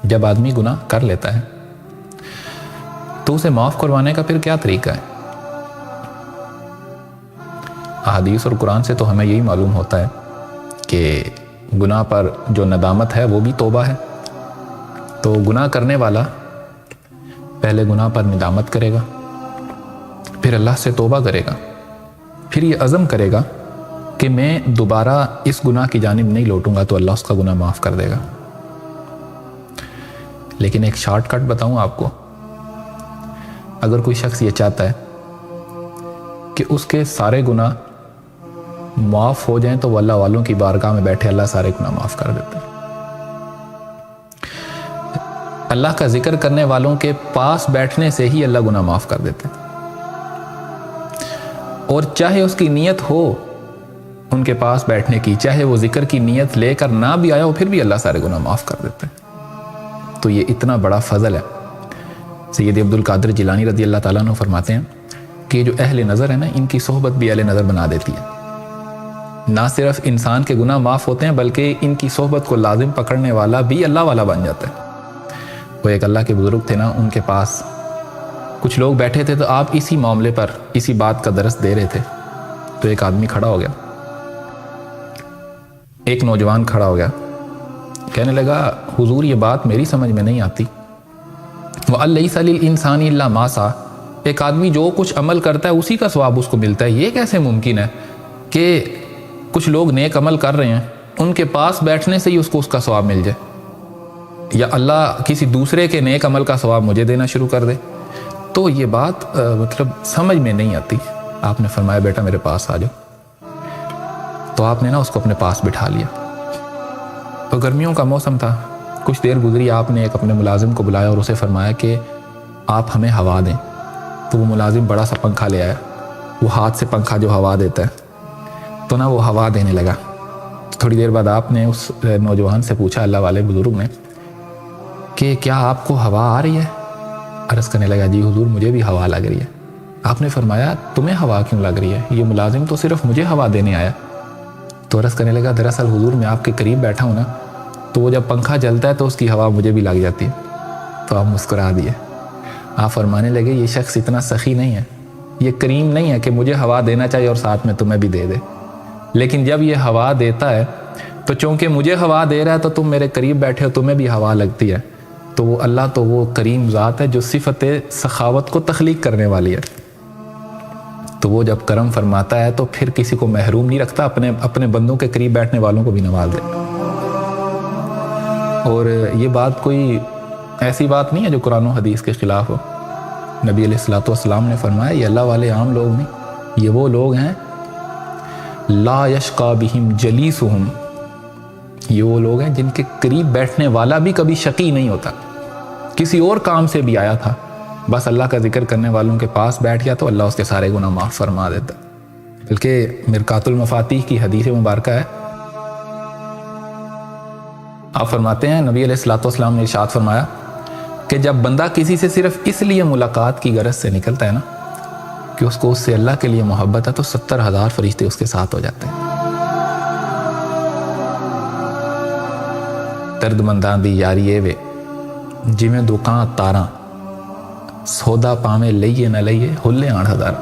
جب آدمی گناہ کر لیتا ہے تو اسے معاف کروانے کا پھر کیا طریقہ ہے؟ احادیث اور قرآن سے تو ہمیں یہی معلوم ہوتا ہے کہ گناہ پر جو ندامت ہے وہ بھی توبہ ہے۔ تو گناہ کرنے والا پہلے گناہ پر ندامت کرے گا، پھر اللہ سے توبہ کرے گا، پھر یہ عزم کرے گا کہ میں دوبارہ اس گناہ کی جانب نہیں لوٹوں گا، تو اللہ اس کا گناہ معاف کر دے گا۔ لیکن ایک شارٹ کٹ بتاؤں آپ کو، اگر کوئی شخص یہ چاہتا ہے کہ اس کے سارے گناہ معاف ہو جائیں تو وہ اللہ والوں کی بارگاہ میں بیٹھے اللہ سارے گناہ معاف کر دیتے ہیں۔ اللہ کا ذکر کرنے والوں کے پاس بیٹھنے سے ہی اللہ گناہ معاف کر دیتے ہیں، اور چاہے اس کی نیت ہو ان کے پاس بیٹھنے کی، چاہے وہ ذکر کی نیت لے کر نہ بھی آیا ہو، پھر بھی اللہ سارے گناہ معاف کر دیتے ہیں۔ تو یہ اتنا بڑا فضل ہے۔ سید عبد القادر جیلانی رضی اللہ تعالیٰ عنہ فرماتے ہیں کہ جو اہل نظر ہے نا، ان کی صحبت بھی اہل نظر بنا دیتی ہے۔ نہ صرف انسان کے گناہ معاف ہوتے ہیں بلکہ ان کی صحبت کو لازم پکڑنے والا بھی اللہ والا بن جاتا ہے۔ وہ ایک اللہ کے بزرگ تھے نا، ان کے پاس کچھ لوگ بیٹھے تھے، تو آپ اسی معاملے پر اسی بات کا درس دے رہے تھے، تو ایک آدمی کھڑا ہو گیا، ایک نوجوان کھڑا ہو گیا، کہنے لگا حضور یہ بات میری سمجھ میں نہیں آتی، وَأَلَّيْسَ لِلْإِنسَانِ إِلَّا مَا سَعَىٰ، ایک آدمی جو کچھ عمل کرتا ہے اسی کا ثواب اس کو ملتا ہے، یہ کیسے ممکن ہے کہ کچھ لوگ نیک عمل کر رہے ہیں، ان کے پاس بیٹھنے سے ہی اس کو اس کا ثواب مل جائے، یا اللہ کسی دوسرے کے نیک عمل کا ثواب مجھے دینا شروع کر دے؟ تو یہ بات مطلب سمجھ میں نہیں آتی۔ آپ نے فرمایا بیٹا میرے پاس آ جاؤ، تو آپ نے نا اس کو اپنے پاس بٹھا لیا۔ تو گرمیوں کا موسم تھا، کچھ دیر گزری، آپ نے ایک اپنے ملازم کو بلایا اور اسے فرمایا کہ آپ ہمیں ہوا دیں۔ تو وہ ملازم بڑا سا پنکھا لے آیا، وہ ہاتھ سے پنکھا جو ہوا دیتا ہے، تو نا وہ ہوا دینے لگا۔ تھوڑی دیر بعد آپ نے اس نوجوان سے پوچھا، اللہ والے بزرگ نے، کہ کیا آپ کو ہوا آ رہی ہے؟ عرض کرنے لگا جی حضور مجھے بھی ہوا لگ رہی ہے۔ آپ نے فرمایا تمہیں ہوا کیوں لگ رہی ہے؟ یہ ملازم تو صرف مجھے ہوا دینے آیا۔ تو عرض کرنے لگا دراصل حضور میں آپ کے قریب بیٹھا ہوں نا، تو وہ جب پنکھا چلتا ہے تو اس کی ہوا مجھے بھی لگ جاتی ہے۔ تو آپ مسکرا دیے۔ آپ فرمانے لگے یہ شخص اتنا سخی نہیں ہے، یہ کریم نہیں ہے کہ مجھے ہوا دینا چاہیے اور ساتھ میں تمہیں بھی دے دے، لیکن جب یہ ہوا دیتا ہے تو چونکہ مجھے ہوا دے رہا ہے تو تم میرے قریب بیٹھے ہو، تمہیں بھی ہوا لگتی ہے۔ تو وہ اللہ تو وہ کریم ذات ہے جو صفت سخاوت کو تخلیق کرنے والی ہے، تو وہ جب کرم فرماتا ہے تو پھر کسی کو محروم نہیں رکھتا، اپنے بندوں کے قریب بیٹھنے والوں کو بھی نواز دے۔ اور یہ بات کوئی ایسی بات نہیں ہے جو قرآن و حدیث کے خلاف ہو۔ نبی علیہ الصلوۃ والسلام نے فرمایا یہ اللہ والے عام لوگ نہیں، یہ وہ لوگ ہیں لا یشقی بہم جلیسہم، یہ وہ لوگ ہیں جن کے قریب بیٹھنے والا بھی کبھی شقی نہیں ہوتا، کسی اور کام سے بھی آیا تھا، بس اللہ کا ذکر کرنے والوں کے پاس بیٹھ گیا تو اللہ اس کے سارے گناہ معاف فرما دیتا۔ بلکہ مرقات المفاتیح کی حدیث مبارکہ ہے، آپ فرماتے ہیں نبی علیہ الصلوۃ والسلام نے ارشاد فرمایا کہ جب بندہ کسی سے صرف اس لیے ملاقات کی غرض سے نکلتا ہے نا کہ اس کو اس سے اللہ کے لیے محبت ہے، تو 70,000 فرشتے اس کے ساتھ ہو جاتے ہیں۔ درد منداں دی یاری اے وے جویں دکان تاراں، سودا پاویں لئیے نہ لئیے ہلے آن ہزار۔